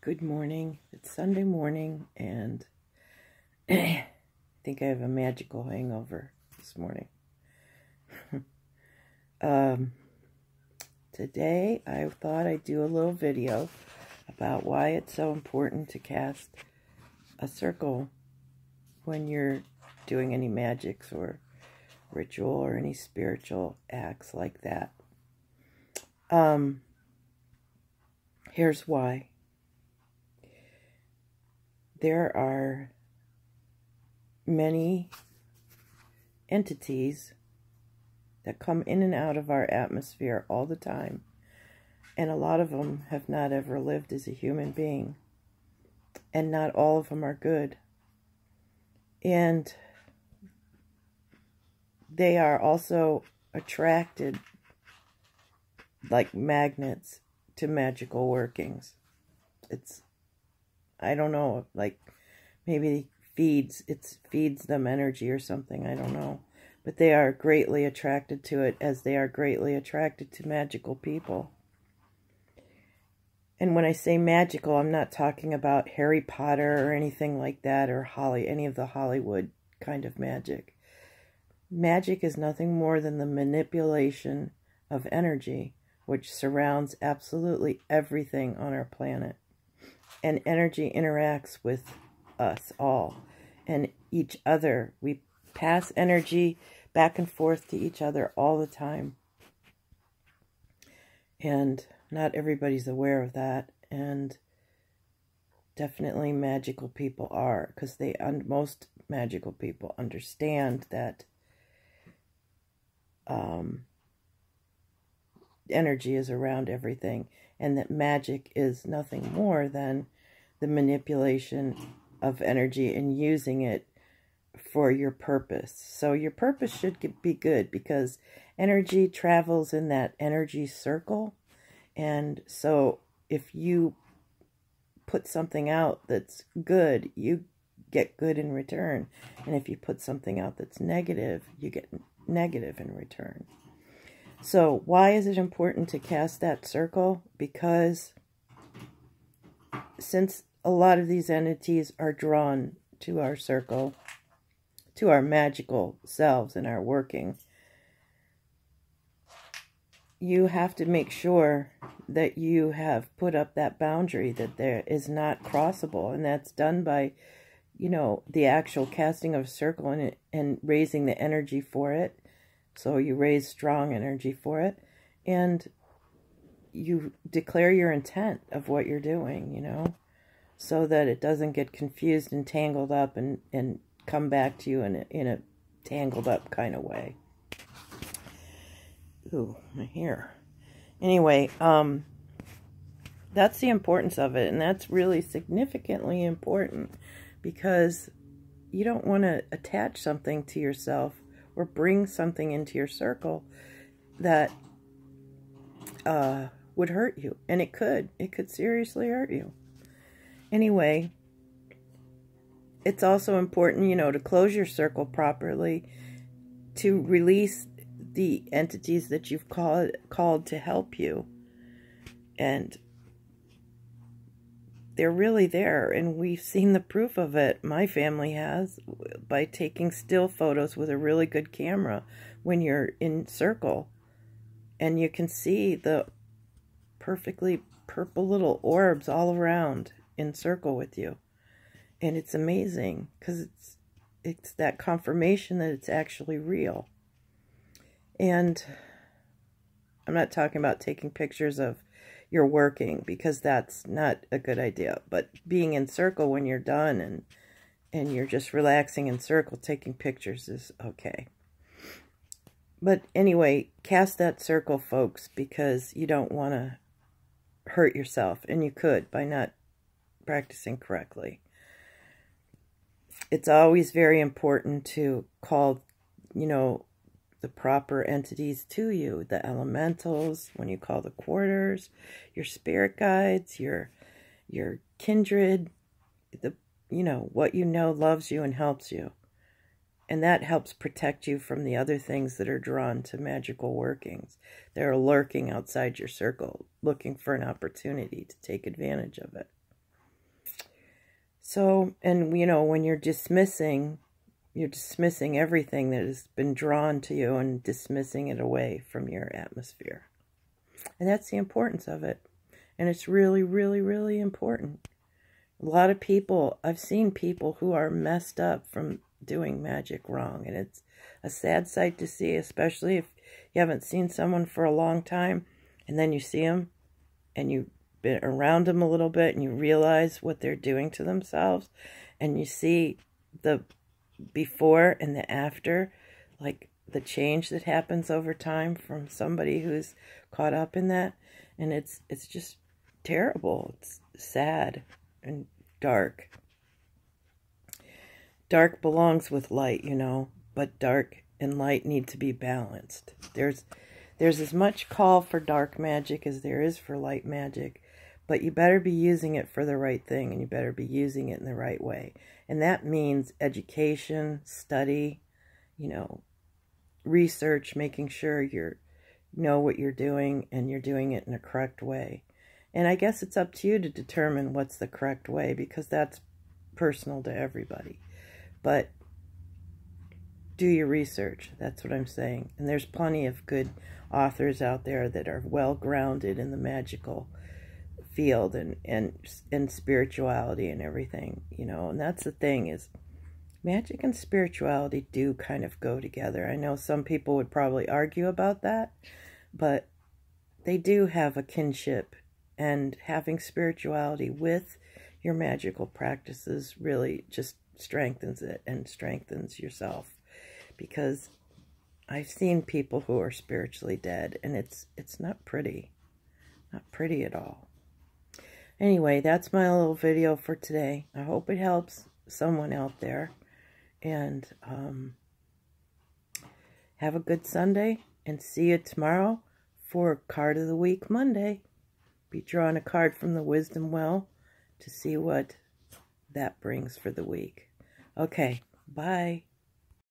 Good morning. It's Sunday morning, and I think I have a magical hangover this morning. Today, I thought I'd do a little video about why it's so important to cast a circle when you're doing any magics or ritual or any spiritual acts like that. Here's why. There are many entities that come in and out of our atmosphere all the time, and a lot of them have not ever lived as a human being, and not all of them are good. And they are also attracted like magnets to magical workings. I don't know, like maybe it feeds them energy or something, I don't know. But they are greatly attracted to it, as they are greatly attracted to magical people. And when I say magical, I'm not talking about Harry Potter or anything like that, or any of the Hollywood kind of magic. Magic is nothing more than the manipulation of energy, which surrounds absolutely everything on our planet. And energy interacts with us all and each other. We pass energy back and forth to each other all the time. And not everybody's aware of that. And definitely magical people are, because most magical people understand that energy is around everything, and that magic is nothing more than the manipulation of energy and using it for your purpose. So your purpose should be good, because energy travels in that energy circle. And so if you put something out that's good, you get good in return. And if you put something out that's negative, you get negative in return. So why is it important to cast that circle? Because since a lot of these entities are drawn to our circle, to our magical selves and our working, you have to make sure that you have put up that boundary, that there is not crossable. And that's done by, the actual casting of a circle and raising the energy for it. So you raise strong energy for it, and you declare your intent of what you're doing, so that it doesn't get confused and tangled up and come back to you in a tangled up kind of way. Ooh, my hair. Anyway, that's the importance of it, and that's really significantly important, because you don't want to attach something to yourself or bring something into your circle that would hurt you. And it could seriously hurt you. Anyway, it's also important, to close your circle properly, to release the entities that you've called to help you. And they're really there, and we've seen the proof of it. My family has, by taking still photos with a really good camera when you're in circle, and you can see the perfectly purple little orbs all around in circle with you. And it's amazing, because it's that confirmation that it's actually real. And I'm not talking about taking pictures of your working, because that's not a good idea. But being in circle when you're done and you're just relaxing in circle, taking pictures is okay. But anyway, cast that circle, folks, because you don't want to hurt yourself, and you could by not practicing correctly. It's always very important to call, the proper entities to you, the elementals, when you call the quarters, your spirit guides, your kindred, what loves you and helps you. And that helps protect you from the other things that are drawn to magical workings. They're lurking outside your circle, looking for an opportunity to take advantage of it. So, and you know, when you're dismissing everything that has been drawn to you and dismissing it away from your atmosphere. And that's the importance of it. And it's really, really, really important. A lot of people, I've seen people who are messed up from doing magic wrong. And it's a sad sight to see, especially if you haven't seen someone for a long time. And then you see them and you've been around them a little bit and you realize what they're doing to themselves. And you see the before and the after, like the change that happens over time from somebody who's caught up in that. And it's just terrible. It's sad and dark. Dark belongs with light, you know, but dark and light need to be balanced. There's as much call for dark magic as there is for light magic, but you better be using it for the right thing, and you better be using it in the right way. And that means education, study, you know, research, making sure you know what you're doing and you're doing it in a correct way. And I guess it's up to you to determine what's the correct way, because that's personal to everybody. But do your research. That's what I'm saying. And there's plenty of good authors out there that are well grounded in the magical field and spirituality and everything, you know. And that's the thing, is magic and spirituality do kind of go together. I know some people would probably argue about that, but they do have a kinship, and having spirituality with your magical practices really just strengthens it and strengthens yourself. Because I've seen people who are spiritually dead, and it's not pretty. Not pretty at all. Anyway, that's my little video for today. I hope it helps someone out there. And have a good Sunday, and see you tomorrow for Card of the Week Monday. Be drawing a card from the Wisdom Well to see what that brings for the week. Okay, bye.